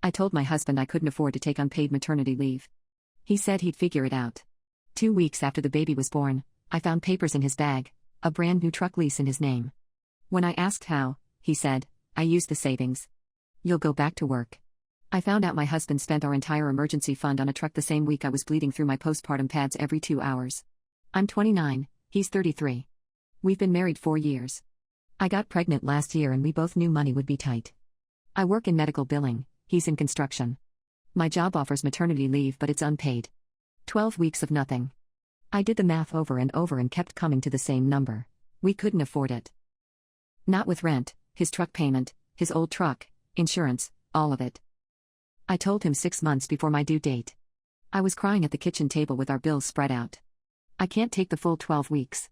I told my husband I couldn't afford to take unpaid maternity leave. He said he'd figure it out. 2 weeks after the baby was born, I found papers in his bag, a brand new truck lease in his name. When I asked how, he said, I used the savings. You'll go back to work. I found out my husband spent our entire emergency fund on a truck the same week I was bleeding through my postpartum pads every 2 hours. I'm 29, he's 33. We've been married 4 years. I got pregnant last year and we both knew money would be tight. I work in medical billing, he's in construction. My job offers maternity leave but it's unpaid. 12 weeks of nothing. I did the math over and over and kept coming to the same number. We couldn't afford it. Not with rent, his truck payment, his old truck, insurance, all of it. I told him 6 months before my due date. I was crying at the kitchen table with our bills spread out. I can't take the full 12 weeks.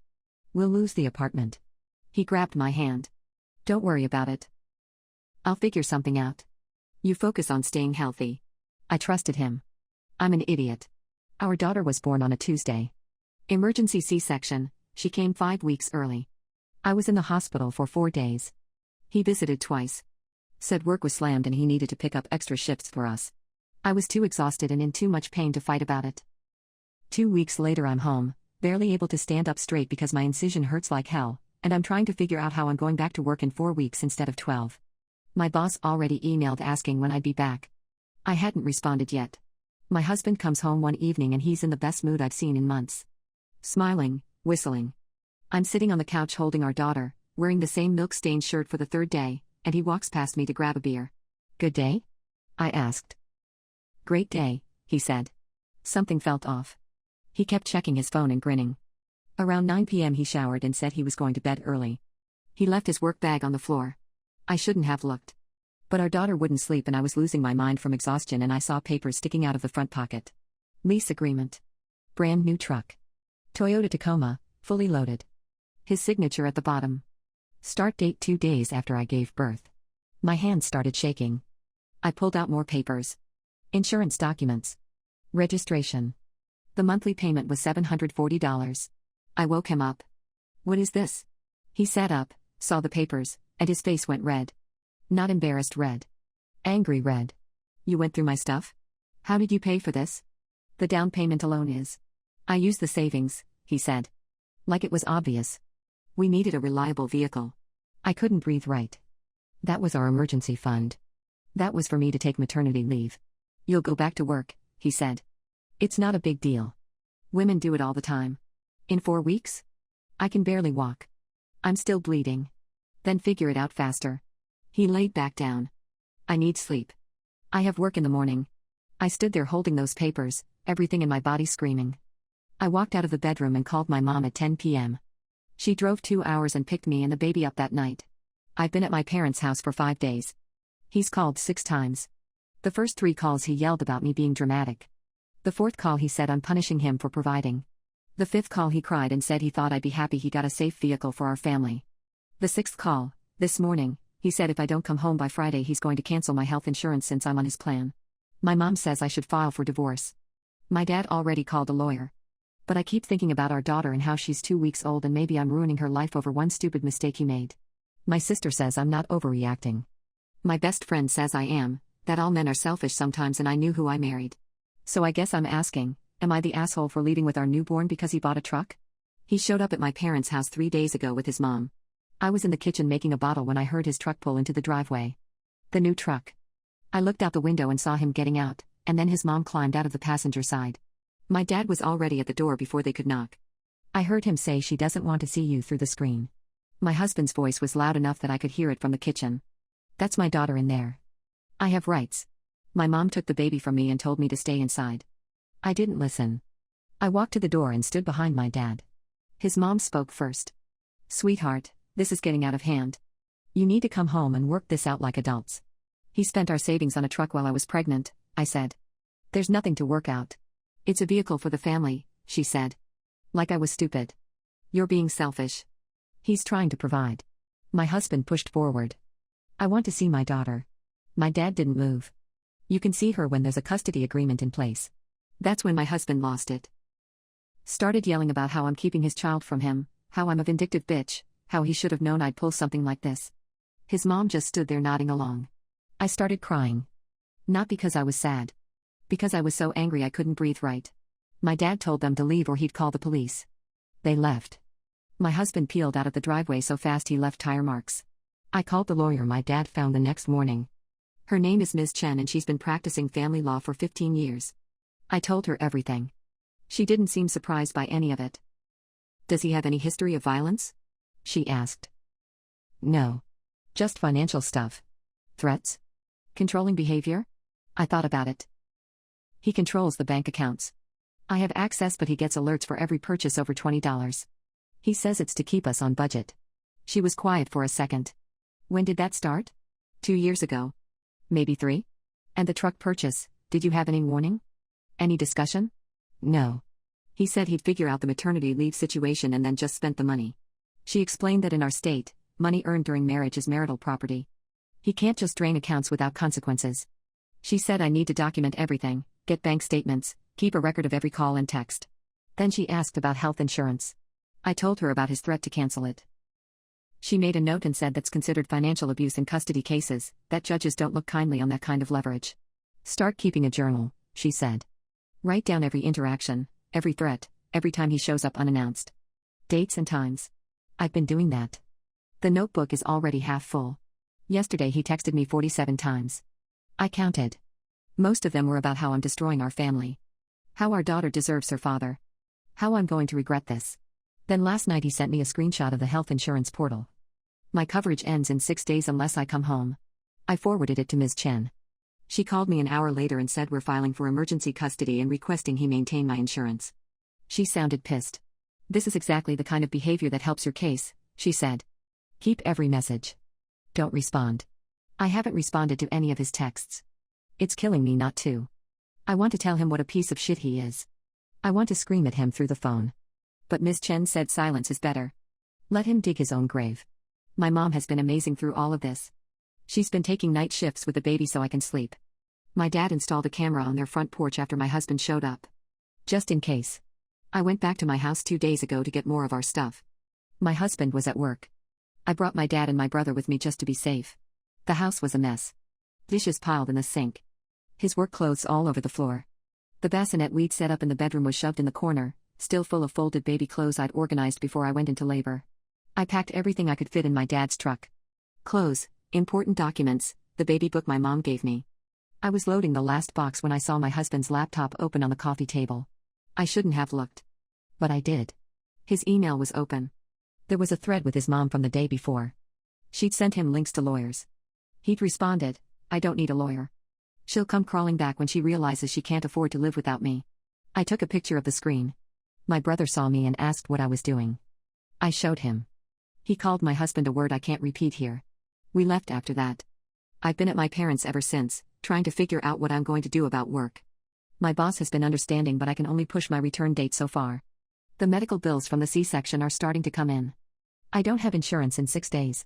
We'll lose the apartment. He grabbed my hand. Don't worry about it. I'll figure something out. You focus on staying healthy. I trusted him. I'm an idiot. Our daughter was born on a Tuesday. Emergency C-section, she came 5 weeks early. I was in the hospital for 4 days. He visited twice. Said work was slammed and he needed to pick up extra shifts for us. I was too exhausted and in too much pain to fight about it. 2 weeks later I'm home, barely able to stand up straight because my incision hurts like hell, and I'm trying to figure out how I'm going back to work in 4 weeks instead of 12. My boss already emailed asking when I'd be back. I hadn't responded yet. My husband comes home one evening and he's in the best mood I've seen in months. Smiling, whistling. I'm sitting on the couch holding our daughter, wearing the same milk-stained shirt for the 3rd day, and he walks past me to grab a beer. Good day? I asked. Great day, he said. Something felt off. He kept checking his phone and grinning. Around 9 p.m. he showered and said he was going to bed early. He left his work bag on the floor. I shouldn't have looked. But our daughter wouldn't sleep and I was losing my mind from exhaustion and I saw papers sticking out of the front pocket. Lease agreement. Brand new truck. Toyota Tacoma, fully loaded. His signature at the bottom. Start date 2 days after I gave birth. My hands started shaking. I pulled out more papers. Insurance documents. Registration. The monthly payment was $740. I woke him up. What is this? He sat up, saw the papers, and his face went red. Not embarrassed red. Angry red. You went through my stuff? How did you pay for this? The down payment alone is. I used the savings, he said. Like it was obvious. We needed a reliable vehicle. I couldn't breathe right. That was our emergency fund. That was for me to take maternity leave. You'll go back to work, he said. It's not a big deal. Women do it all the time. In 4 weeks? I can barely walk. I'm still bleeding. Then figure it out faster. He laid back down. I need sleep. I have work in the morning. I stood there holding those papers, everything in my body screaming. I walked out of the bedroom and called my mom at 10 p.m. She drove 2 hours and picked me and the baby up that night. I've been at my parents' house for 5 days. He's called 6 times. The first 3 calls he yelled about me being dramatic. The 4th call he said I'm punishing him for providing. The 5th call he cried and said he thought I'd be happy he got a safe vehicle for our family. The 6th call, this morning, he said if I don't come home by Friday he's going to cancel my health insurance since I'm on his plan. My mom says I should file for divorce. My dad already called a lawyer. But I keep thinking about our daughter and how she's 2 weeks old and maybe I'm ruining her life over one stupid mistake he made. My sister says I'm not overreacting. My best friend says I am, that all men are selfish sometimes and I knew who I married. So I guess I'm asking, am I the asshole for leaving with our newborn because he bought a truck? He showed up at my parents' house 3 days ago with his mom. I was in the kitchen making a bottle when I heard his truck pull into the driveway. The new truck. I looked out the window and saw him getting out, and then his mom climbed out of the passenger side. My dad was already at the door before they could knock. I heard him say she doesn't want to see you through the screen. My husband's voice was loud enough that I could hear it from the kitchen. That's my daughter in there. I have rights. My mom took the baby from me and told me to stay inside. I didn't listen. I walked to the door and stood behind my dad. His mom spoke first. Sweetheart, this is getting out of hand. You need to come home and work this out like adults. He spent our savings on a truck while I was pregnant, I said. There's nothing to work out. It's a vehicle for the family, she said. Like I was stupid. You're being selfish. He's trying to provide. My husband pushed forward. I want to see my daughter. My dad didn't move. You can see her when there's a custody agreement in place. That's when my husband lost it. Started yelling about how I'm keeping his child from him, how I'm a vindictive bitch, how he should have known I'd pull something like this. His mom just stood there nodding along. I started crying. Not because I was sad. Because I was so angry I couldn't breathe right. My dad told them to leave or he'd call the police. They left. My husband peeled out of the driveway so fast he left tire marks. I called the lawyer my dad found the next morning. Her name is Ms. Chen and she's been practicing family law for 15 years. I told her everything. She didn't seem surprised by any of it. Does he have any history of violence? She asked. No. Just financial stuff. Threats? Controlling behavior? I thought about it. He controls the bank accounts. I have access but he gets alerts for every purchase over $20. He says it's to keep us on budget. She was quiet for a second. When did that start? 2 years ago. Maybe 3? And the truck purchase, did you have any warning? Any discussion? No. He said he'd figure out the maternity leave situation and then just spent the money. She explained that in our state, money earned during marriage is marital property. He can't just drain accounts without consequences. She said I need to document everything, get bank statements, keep a record of every call and text. Then she asked about health insurance. I told her about his threat to cancel it. She made a note and said that's considered financial abuse in custody cases, that judges don't look kindly on that kind of leverage. Start keeping a journal, she said. Write down every interaction, every threat, every time he shows up unannounced. Dates and times. I've been doing that. The notebook is already half full. Yesterday he texted me 47 times. I counted. Most of them were about how I'm destroying our family. How our daughter deserves her father. How I'm going to regret this. Then last night he sent me a screenshot of the health insurance portal. My coverage ends in 6 days unless I come home. I forwarded it to Ms. Chen. She called me an hour later and said we're filing for emergency custody and requesting he maintain my insurance. She sounded pissed. This is exactly the kind of behavior that helps your case, she said. Keep every message. Don't respond. I haven't responded to any of his texts. It's killing me not to. I want to tell him what a piece of shit he is. I want to scream at him through the phone. But Ms. Chen said silence is better. Let him dig his own grave. My mom has been amazing through all of this. She's been taking night shifts with the baby so I can sleep. My dad installed a camera on their front porch after my husband showed up. Just in case. I went back to my house 2 days ago to get more of our stuff. My husband was at work. I brought my dad and my brother with me just to be safe. The house was a mess. Dishes piled in the sink. His work clothes all over the floor. The bassinet we'd set up in the bedroom was shoved in the corner, still full of folded baby clothes I'd organized before I went into labor. I packed everything I could fit in my dad's truck. Clothes, important documents, the baby book my mom gave me. I was loading the last box when I saw my husband's laptop open on the coffee table. I shouldn't have looked. But I did. His email was open. There was a thread with his mom from the day before. She'd sent him links to lawyers. He'd responded, I don't need a lawyer. She'll come crawling back when she realizes she can't afford to live without me. I took a picture of the screen. My brother saw me and asked what I was doing. I showed him. He called my husband a word I can't repeat here. We left after that. I've been at my parents' ever since, trying to figure out what I'm going to do about work. My boss has been understanding but I can only push my return date so far. The medical bills from the C-section are starting to come in. I don't have insurance in 6 days.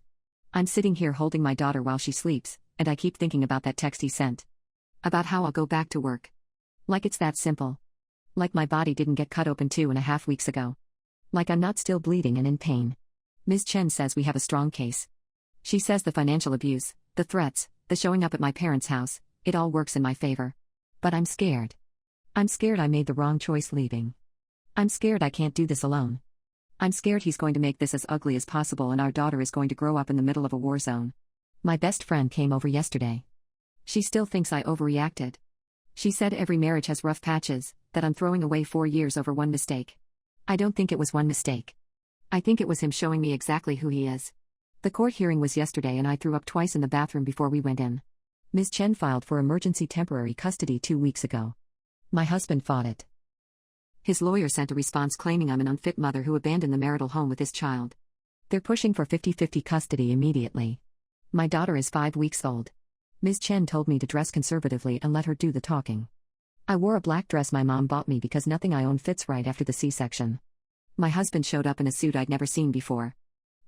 I'm sitting here holding my daughter while she sleeps, and I keep thinking about that text he sent. About how I'll go back to work. Like it's that simple. Like my body didn't get cut open 2.5 weeks ago. Like I'm not still bleeding and in pain. Ms. Chen says we have a strong case. She says the financial abuse, the threats, the showing up at my parents' house, it all works in my favor. But I'm scared. I'm scared I made the wrong choice leaving. I'm scared I can't do this alone. I'm scared he's going to make this as ugly as possible and our daughter is going to grow up in the middle of a war zone. My best friend came over yesterday. She still thinks I overreacted. She said every marriage has rough patches, that I'm throwing away 4 years over one mistake. I don't think it was one mistake. I think it was him showing me exactly who he is. The court hearing was yesterday and I threw up twice in the bathroom before we went in. Ms. Chen filed for emergency temporary custody 2 weeks ago. My husband fought it. His lawyer sent a response claiming I'm an unfit mother who abandoned the marital home with his child. They're pushing for 50-50 custody immediately. My daughter is 5 weeks old. Ms. Chen told me to dress conservatively and let her do the talking. I wore a black dress my mom bought me because nothing I own fits right after the C-section. My husband showed up in a suit I'd never seen before.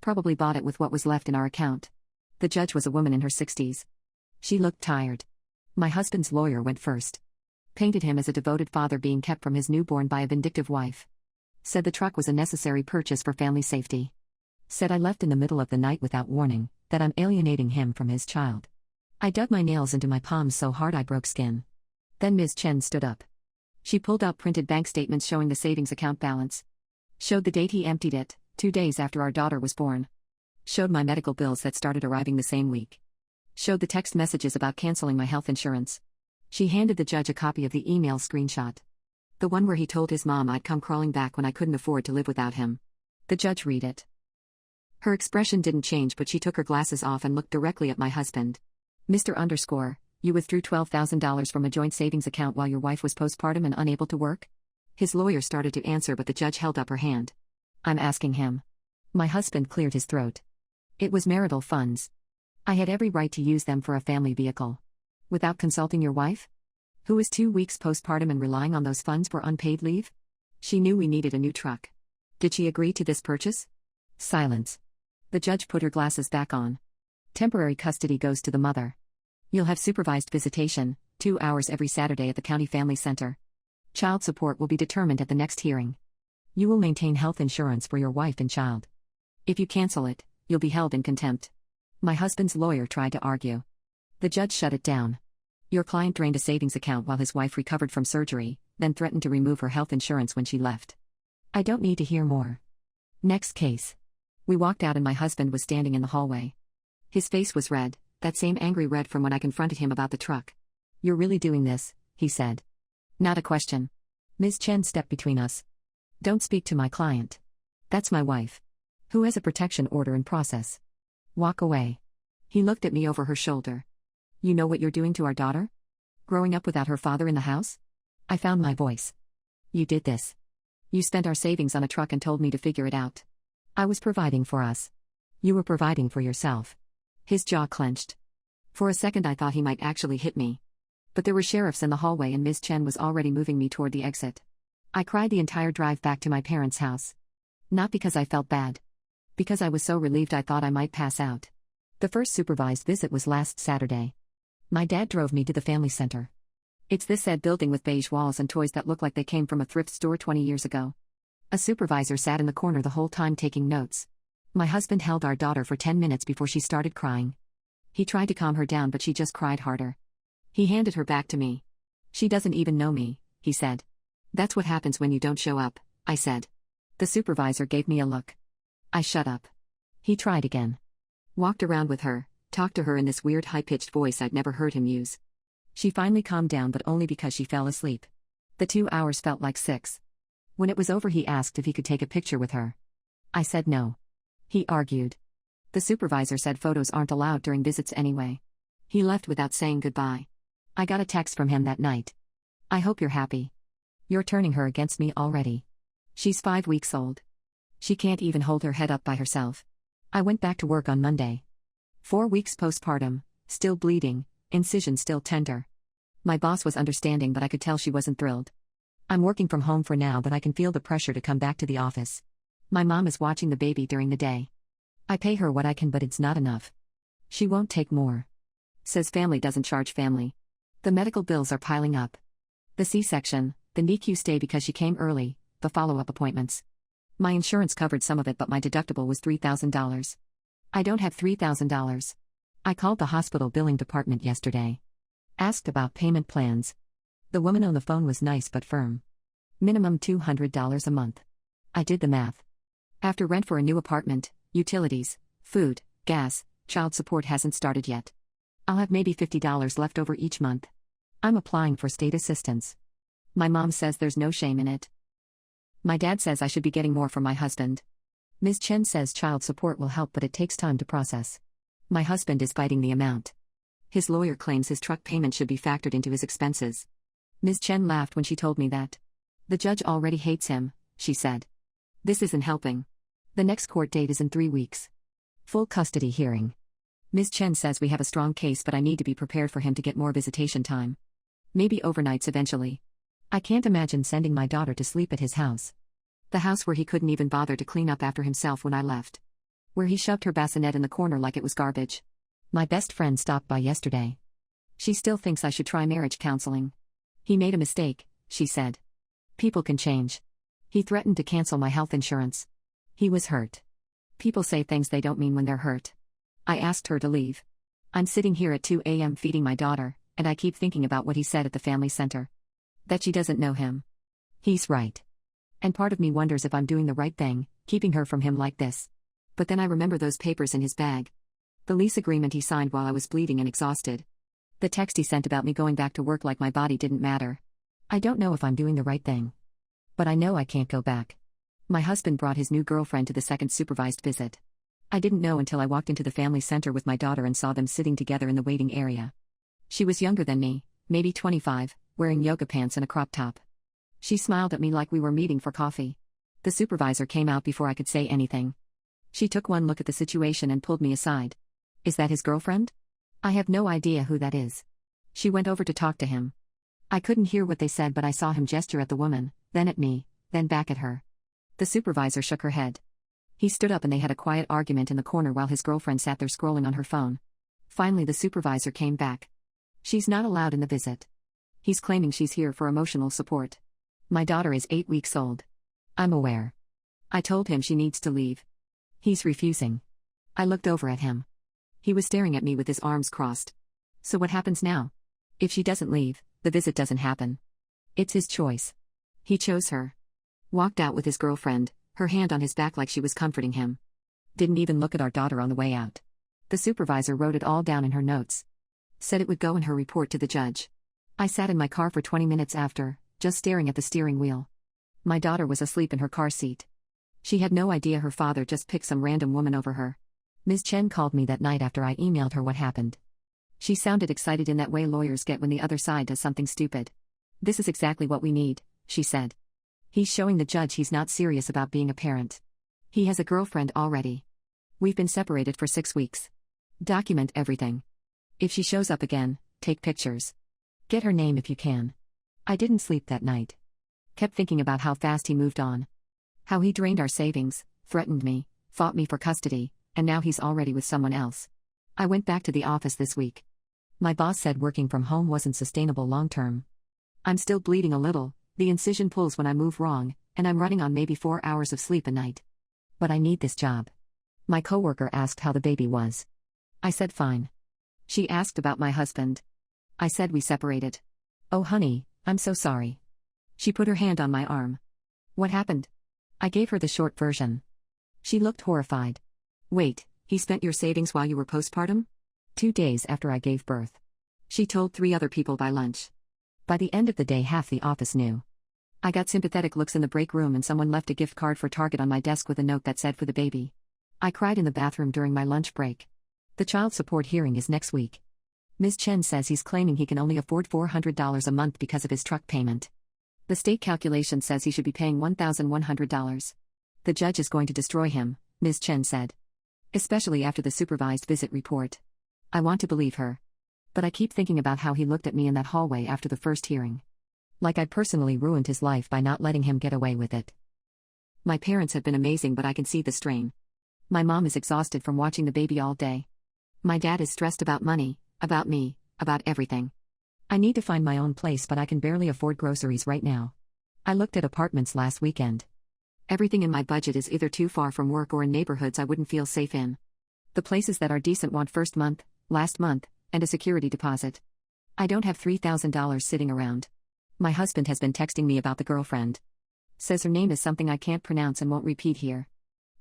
Probably bought it with what was left in our account. The judge was a woman in her 60s. She looked tired. My husband's lawyer went first. Painted him as a devoted father being kept from his newborn by a vindictive wife. Said the truck was a necessary purchase for family safety. Said I left in the middle of the night without warning, that I'm alienating him from his child. I dug my nails into my palms so hard I broke skin. Then Ms. Chen stood up. She pulled out printed bank statements showing the savings account balance. Showed the date he emptied it, 2 days after our daughter was born. Showed my medical bills that started arriving the same week. Showed the text messages about canceling my health insurance. She handed the judge a copy of the email screenshot. The one where he told his mom I'd come crawling back when I couldn't afford to live without him. The judge read it. Her expression didn't change, but she took her glasses off and looked directly at my husband. Mr. You withdrew $12,000 from a joint savings account while your wife was postpartum and unable to work? His lawyer started to answer, but the judge held up her hand. I'm asking him. My husband cleared his throat. It was marital funds. I had every right to use them for a family vehicle. Without consulting your wife? Who is 2 weeks postpartum and relying on those funds for unpaid leave? She knew we needed a new truck. Did she agree to this purchase? Silence. The judge put her glasses back on. Temporary custody goes to the mother. You'll have supervised visitation, 2 hours every Saturday at the county family center. Child support will be determined at the next hearing. You will maintain health insurance for your wife and child. If you cancel it, you'll be held in contempt. My husband's lawyer tried to argue. The judge shut it down. Your client drained a savings account while his wife recovered from surgery, then threatened to remove her health insurance when she left. I don't need to hear more. Next case. We walked out and my husband was standing in the hallway. His face was red, that same angry red from when I confronted him about the truck. You're really doing this, he said. Not a question. Ms. Chen stepped between us. Don't speak to my client. That's my wife. Who has a protection order in process. Walk away. He looked at me over her shoulder. You know what you're doing to our daughter? Growing up without her father in the house? I found my voice. You did this. You spent our savings on a truck and told me to figure it out. I was providing for us. You were providing for yourself. His jaw clenched. For a second I thought he might actually hit me. But there were sheriffs in the hallway and Ms. Chen was already moving me toward the exit. I cried the entire drive back to my parents' house. Not because I felt bad. Because I was so relieved I thought I might pass out. The first supervised visit was last Saturday. My dad drove me to the family center. It's this sad building with beige walls and toys that look like they came from a thrift store 20 years ago. A supervisor sat in the corner the whole time taking notes. My husband held our daughter for 10 minutes before she started crying. He tried to calm her down, but she just cried harder. He handed her back to me. She doesn't even know me, he said. That's what happens when you don't show up, I said. The supervisor gave me a look. I shut up. He tried again. Walked around with her, talked to her in this weird high-pitched voice I'd never heard him use. She finally calmed down, but only because she fell asleep. The 2 hours felt like 6. When it was over, he asked if he could take a picture with her. I said no. He argued. The supervisor said photos aren't allowed during visits anyway. He left without saying goodbye. I got a text from him that night. I hope you're happy. You're turning her against me already. She's 5 weeks old. She can't even hold her head up by herself. I went back to work on Monday. 4 weeks postpartum, still bleeding, incision still tender. My boss was understanding, but I could tell she wasn't thrilled. I'm working from home for now, but I can feel the pressure to come back to the office. My mom is watching the baby during the day. I pay her what I can, but it's not enough. She won't take more. Says family doesn't charge family. The medical bills are piling up. The C-section, the NICU stay because she came early, the follow-up appointments. My insurance covered some of it, but my deductible was $3,000. I don't have $3,000. I called the hospital billing department yesterday. Asked about payment plans. The woman on the phone was nice but firm. Minimum $200 a month. I did the math. After rent for a new apartment, utilities, food, gas, child support hasn't started yet. I'll have maybe $50 left over each month. I'm applying for state assistance. My mom says there's no shame in it. My dad says I should be getting more from my husband. Ms. Chen says child support will help, but it takes time to process. My husband is fighting the amount. His lawyer claims his truck payment should be factored into his expenses. Ms. Chen laughed when she told me that. The judge already hates him, she said. This isn't helping. The next court date is in 3 weeks. Full custody hearing. Ms. Chen says we have a strong case, but I need to be prepared for him to get more visitation time. Maybe overnights eventually. I can't imagine sending my daughter to sleep at his house. The house where he couldn't even bother to clean up after himself when I left. Where he shoved her bassinet in the corner like it was garbage. My best friend stopped by yesterday. She still thinks I should try marriage counseling. He made a mistake, she said. People can change. He threatened to cancel my health insurance. He was hurt. People say things they don't mean when they're hurt. I asked her to leave. I'm sitting here at 2 a.m. feeding my daughter, and I keep thinking about what he said at the family center. That she doesn't know him. He's right. And part of me wonders if I'm doing the right thing, keeping her from him like this. But then I remember those papers in his bag. The lease agreement he signed while I was bleeding and exhausted. The text he sent about me going back to work like my body didn't matter. I don't know if I'm doing the right thing. But I know I can't go back. My husband brought his new girlfriend to the second supervised visit. I didn't know until I walked into the family center with my daughter and saw them sitting together in the waiting area. She was younger than me, maybe 25, wearing yoga pants and a crop top. She smiled at me like we were meeting for coffee. The supervisor came out before I could say anything. She took one look at the situation and pulled me aside. Is that his girlfriend? I have no idea who that is. She went over to talk to him. I couldn't hear what they said, but I saw him gesture at the woman, then at me, then back at her. The supervisor shook her head. He stood up and they had a quiet argument in the corner while his girlfriend sat there scrolling on her phone. Finally, the supervisor came back. She's not allowed in the visit. He's claiming she's here for emotional support. My daughter is 8 weeks old. I'm aware. I told him she needs to leave. He's refusing. I looked over at him. He was staring at me with his arms crossed. So what happens now? If she doesn't leave, the visit doesn't happen. It's his choice. He chose her. Walked out with his girlfriend, her hand on his back like she was comforting him. Didn't even look at our daughter on the way out. The supervisor wrote it all down in her notes. Said it would go in her report to the judge. I sat in my car for 20 minutes after, just staring at the steering wheel. My daughter was asleep in her car seat. She had no idea her father just picked some random woman over her. Ms. Chen called me that night after I emailed her what happened. She sounded excited in that way lawyers get when the other side does something stupid. This is exactly what we need, she said. He's showing the judge he's not serious about being a parent. He has a girlfriend already. We've been separated for 6 weeks. Document everything. If she shows up again, take pictures. Get her name if you can. I didn't sleep that night. Kept thinking about how fast he moved on. How he drained our savings, threatened me, fought me for custody, and now he's already with someone else. I went back to the office this week. My boss said working from home wasn't sustainable long term. I'm still bleeding a little, the incision pulls when I move wrong, and I'm running on maybe 4 hours of sleep a night. But I need this job. My coworker asked how the baby was. I said fine. She asked about my husband. I said we separated. Oh honey, I'm so sorry. She put her hand on my arm. What happened? I gave her the short version. She looked horrified. Wait, he spent your savings while you were postpartum? 2 days after I gave birth. She told 3 other people by lunch. By the end of the day half the office knew. I got sympathetic looks in the break room and someone left a gift card for Target on my desk with a note that said for the baby. I cried in the bathroom during my lunch break. The child support hearing is next week. Ms. Chen says he's claiming he can only afford $400 a month because of his truck payment. The state calculation says he should be paying $1,100. The judge is going to destroy him, Ms. Chen said. Especially after the supervised visit report. I want to believe her. But I keep thinking about how he looked at me in that hallway after the first hearing. Like I personally ruined his life by not letting him get away with it. My parents have been amazing, but I can see the strain. My mom is exhausted from watching the baby all day. My dad is stressed about money, about me, about everything. I need to find my own place, but I can barely afford groceries right now. I looked at apartments last weekend. Everything in my budget is either too far from work or in neighborhoods I wouldn't feel safe in. The places that are decent want first month, last month, and a security deposit. I don't have $3,000 sitting around. My husband has been texting me about the girlfriend. Says her name is something I can't pronounce and won't repeat here.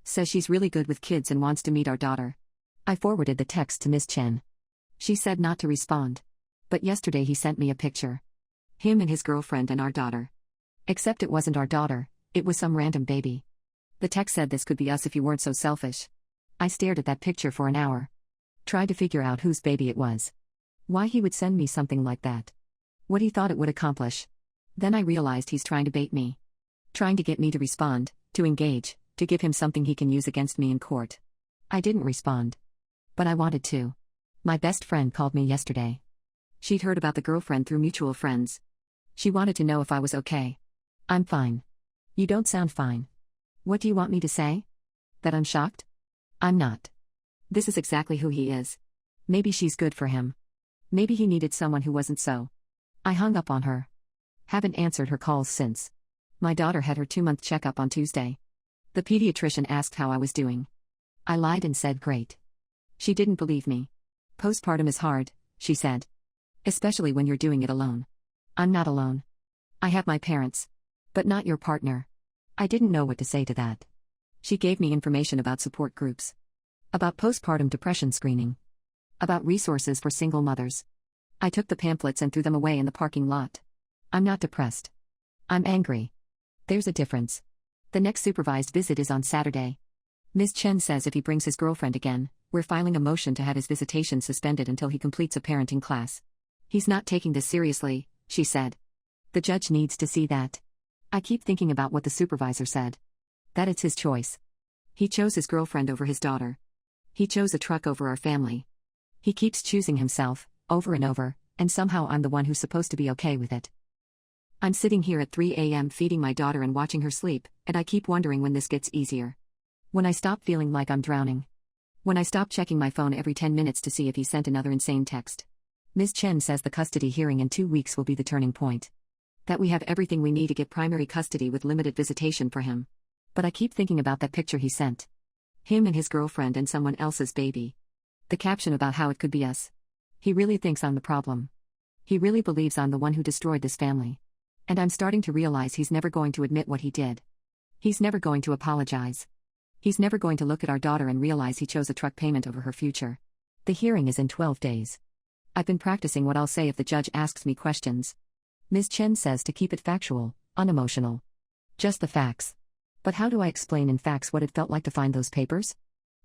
Says she's really good with kids and wants to meet our daughter. I forwarded the text to Ms. Chen. She said not to respond. But yesterday he sent me a picture. Him and his girlfriend and our daughter. Except it wasn't our daughter, it was some random baby. The text said this could be us if you weren't so selfish. I stared at that picture for an hour. Tried to figure out whose baby it was. Why he would send me something like that. What he thought it would accomplish. Then I realized he's trying to bait me. Trying to get me to respond, to engage, to give him something he can use against me in court. I didn't respond. But I wanted to. My best friend called me yesterday. She'd heard about the girlfriend through mutual friends. She wanted to know if I was okay. I'm fine. You don't sound fine. What do you want me to say? That I'm shocked? I'm not. This is exactly who he is. Maybe she's good for him. Maybe he needed someone who wasn't so. I hung up on her. Haven't answered her calls since. My daughter had her 2-month checkup on Tuesday. The pediatrician asked how I was doing. I lied and said great. She didn't believe me. Postpartum is hard, she said. Especially when you're doing it alone. I'm not alone. I have my parents. But not your partner. I didn't know what to say to that. She gave me information about support groups. About postpartum depression screening. About resources for single mothers. I took the pamphlets and threw them away in the parking lot. I'm not depressed. I'm angry. There's a difference. The next supervised visit is on Saturday. Ms. Chen says if he brings his girlfriend again, we're filing a motion to have his visitation suspended until he completes a parenting class. He's not taking this seriously, she said. The judge needs to see that. I keep thinking about what the supervisor said. That it's his choice. He chose his girlfriend over his daughter. He chose a truck over our family. He keeps choosing himself, over and over, and somehow I'm the one who's supposed to be okay with it. I'm sitting here at 3 a.m. feeding my daughter and watching her sleep, and I keep wondering when this gets easier. When I stop feeling like I'm drowning. When I stop checking my phone every 10 minutes to see if he sent another insane text. Ms. Chen says the custody hearing in 2 weeks will be the turning point. That we have everything we need to get primary custody with limited visitation for him. But I keep thinking about that picture he sent. Him and his girlfriend and someone else's baby. The caption about how it could be us. He really thinks I'm the problem. He really believes I'm the one who destroyed this family. And I'm starting to realize he's never going to admit what he did. He's never going to apologize. He's never going to look at our daughter and realize he chose a truck payment over her future. The hearing is in 12 days. I've been practicing what I'll say if the judge asks me questions. Ms. Chen says to keep it factual, unemotional. Just the facts. But how do I explain in facts what it felt like to find those papers?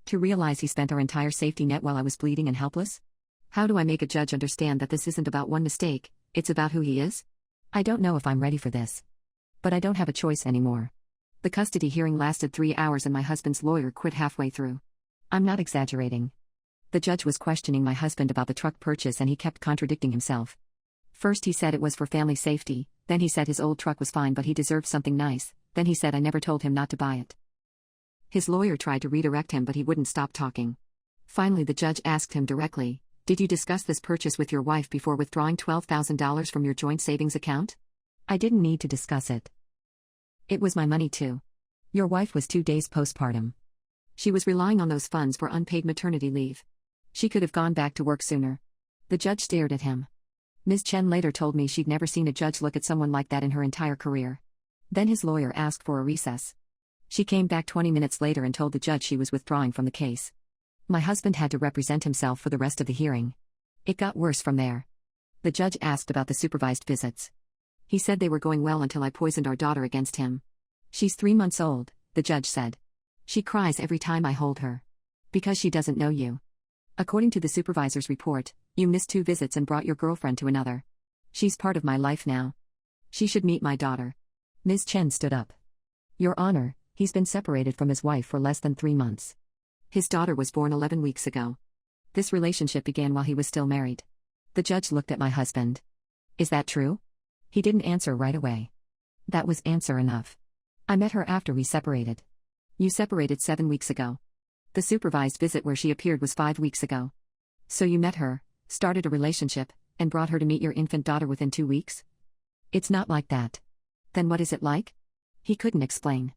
To realize he spent our entire safety net while I was bleeding and helpless? How do I make a judge understand that this isn't about one mistake, it's about who he is? I don't know if I'm ready for this. But I don't have a choice anymore. The custody hearing lasted 3 hours and my husband's lawyer quit halfway through. I'm not exaggerating. The judge was questioning my husband about the truck purchase and he kept contradicting himself. First he said it was for family safety, then he said his old truck was fine but he deserved something nice, then he said I never told him not to buy it. His lawyer tried to redirect him but he wouldn't stop talking. Finally the judge asked him directly, "Did you discuss this purchase with your wife before withdrawing $12,000 from your joint savings account?" I didn't need to discuss it. It was my money too. Your wife was 2 days postpartum. She was relying on those funds for unpaid maternity leave. She could have gone back to work sooner. The judge stared at him. Ms. Chen later told me she'd never seen a judge look at someone like that in her entire career. Then his lawyer asked for a recess. She came back 20 minutes later and told the judge she was withdrawing from the case. My husband had to represent himself for the rest of the hearing. It got worse from there. The judge asked about the supervised visits. He said they were going well until I poisoned our daughter against him. She's 3 months old, the judge said. She cries every time I hold her. Because she doesn't know you. According to the supervisor's report, you missed 2 visits and brought your girlfriend to another. She's part of my life now. She should meet my daughter. Ms. Chen stood up. Your Honor, he's been separated from his wife for less than 3 months. His daughter was born 11 weeks ago. This relationship began while he was still married. The judge looked at my husband. Is that true? He didn't answer right away. That was answer enough. I met her after we separated. You separated 7 weeks ago. The supervised visit where she appeared was 5 weeks ago. So you met her, started a relationship, and brought her to meet your infant daughter within 2 weeks? It's not like that. Then what is it like? He couldn't explain.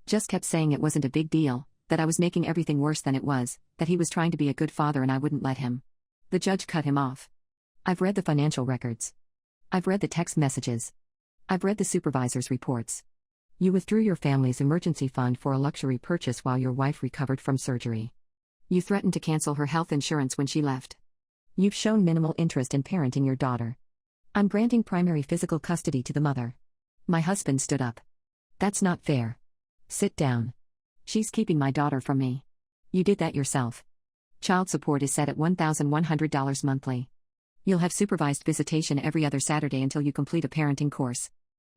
Just kept saying it wasn't a big deal, that I was making everything worse than it was, that he was trying to be a good father and I wouldn't let him. The judge cut him off. I've read the financial records. I've read the text messages. I've read the supervisor's reports. You withdrew your family's emergency fund for a luxury purchase while your wife recovered from surgery. You threatened to cancel her health insurance when she left. You've shown minimal interest in parenting your daughter. I'm granting primary physical custody to the mother. My husband stood up. That's not fair. Sit down. She's keeping my daughter from me. You did that yourself. Child support is set at $1,100 monthly. You'll have supervised visitation every other Saturday until you complete a parenting course.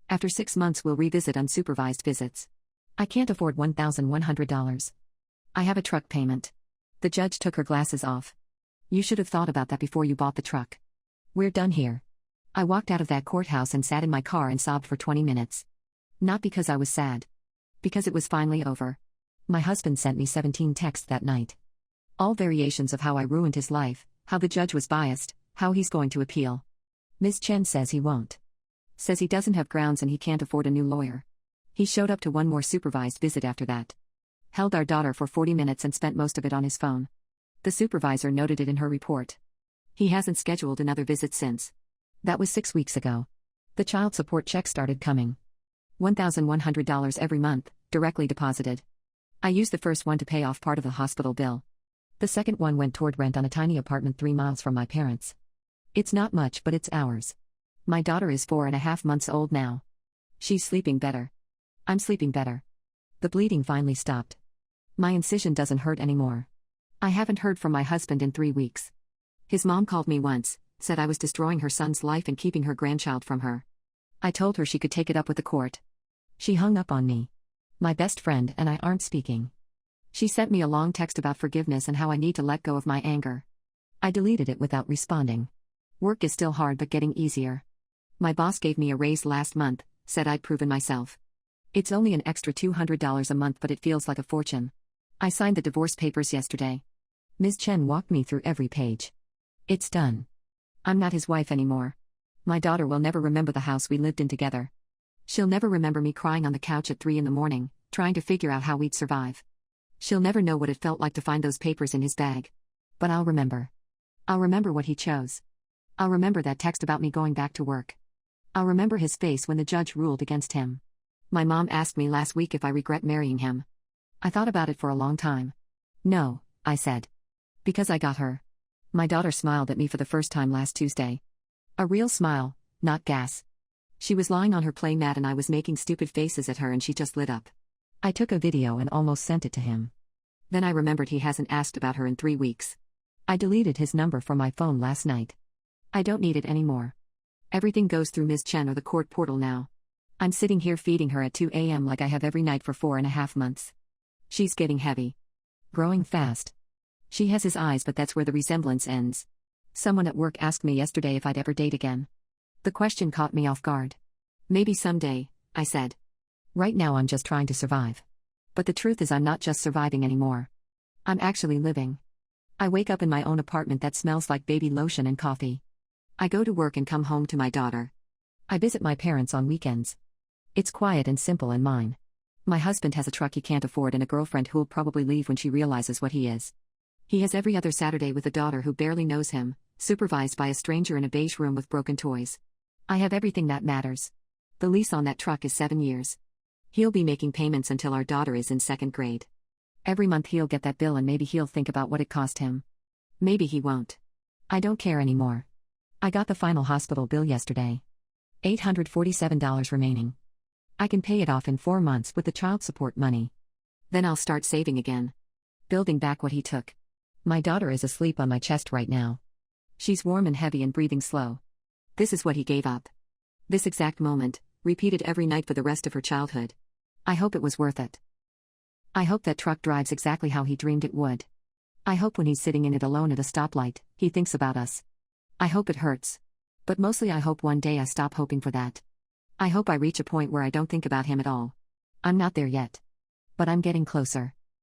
After 6 months we'll revisit unsupervised visits. I can't afford $1,100. I have a truck payment. The judge took her glasses off. You should have thought about that before you bought the truck. We're done here. I walked out of that courthouse and sat in my car and sobbed for 20 minutes. Not because I was sad. Because it was finally over. My husband sent me 17 texts that night. All variations of how I ruined his life, how the judge was biased, how he's going to appeal. Ms. Chen says he won't. Says he doesn't have grounds and he can't afford a new lawyer. He showed up to one more supervised visit after that. Held our daughter for 40 minutes and spent most of it on his phone. The supervisor noted it in her report. He hasn't scheduled another visit since. That was 6 weeks ago. The child support check started coming. $1,100 every month, directly deposited. I used the first one to pay off part of the hospital bill. The second one went toward rent on a tiny apartment 3 miles from my parents. It's not much, but it's ours. My daughter is 4.5 months old now. She's sleeping better. I'm sleeping better. The bleeding finally stopped. My incision doesn't hurt anymore. I haven't heard from my husband in 3 weeks. His mom called me once, said I was destroying her son's life and keeping her grandchild from her. I told her she could take it up with the court. She hung up on me. My best friend and I aren't speaking. She sent me a long text about forgiveness and how I need to let go of my anger. I deleted it without responding. Work is still hard but getting easier. My boss gave me a raise last month, said I'd proven myself. It's only an extra $200 a month, but it feels like a fortune. I signed the divorce papers yesterday. Ms. Chen walked me through every page. It's done. I'm not his wife anymore. My daughter will never remember the house we lived in together. She'll never remember me crying on the couch at 3 a.m, trying to figure out how we'd survive. She'll never know what it felt like to find those papers in his bag. But I'll remember. I'll remember what he chose. I'll remember that text about me going back to work. I'll remember his face when the judge ruled against him. My mom asked me last week if I regret marrying him. I thought about it for a long time. No, I said. Because I got her. My daughter smiled at me for the first time last Tuesday. A real smile, not gas. She was lying on her play mat and I was making stupid faces at her and she just lit up. I took a video and almost sent it to him. Then I remembered he hasn't asked about her in 3 weeks. I deleted his number from my phone last night. I don't need it anymore. Everything goes through Ms. Chen or the court portal now. I'm sitting here feeding her at 2 a.m. like I have every night for 4.5 months. She's getting heavy. Growing fast. She has his eyes, but that's where the resemblance ends. Someone at work asked me yesterday if I'd ever date again. The question caught me off guard. Maybe someday, I said. Right now I'm just trying to survive. But the truth is I'm not just surviving anymore. I'm actually living. I wake up in my own apartment that smells like baby lotion and coffee. I go to work and come home to my daughter. I visit my parents on weekends. It's quiet and simple and mine. My husband has a truck he can't afford and a girlfriend who'll probably leave when she realizes what he is. He has every other Saturday with a daughter who barely knows him, supervised by a stranger in a beige room with broken toys. I have everything that matters. The lease on that truck is 7 years. He'll be making payments until our daughter is in 2nd grade. Every month he'll get that bill and maybe he'll think about what it cost him. Maybe he won't. I don't care anymore. I got the final hospital bill yesterday. $847 remaining. I can pay it off in 4 months with the child support money. Then I'll start saving again. Building back what he took. My daughter is asleep on my chest right now. She's warm and heavy and breathing slow. This is what he gave up. This exact moment, repeated every night for the rest of her childhood. I hope it was worth it. I hope that truck drives exactly how he dreamed it would. I hope when he's sitting in it alone at a stoplight, he thinks about us. I hope it hurts. But mostly I hope one day I stop hoping for that. I hope I reach a point where I don't think about him at all. I'm not there yet. But I'm getting closer.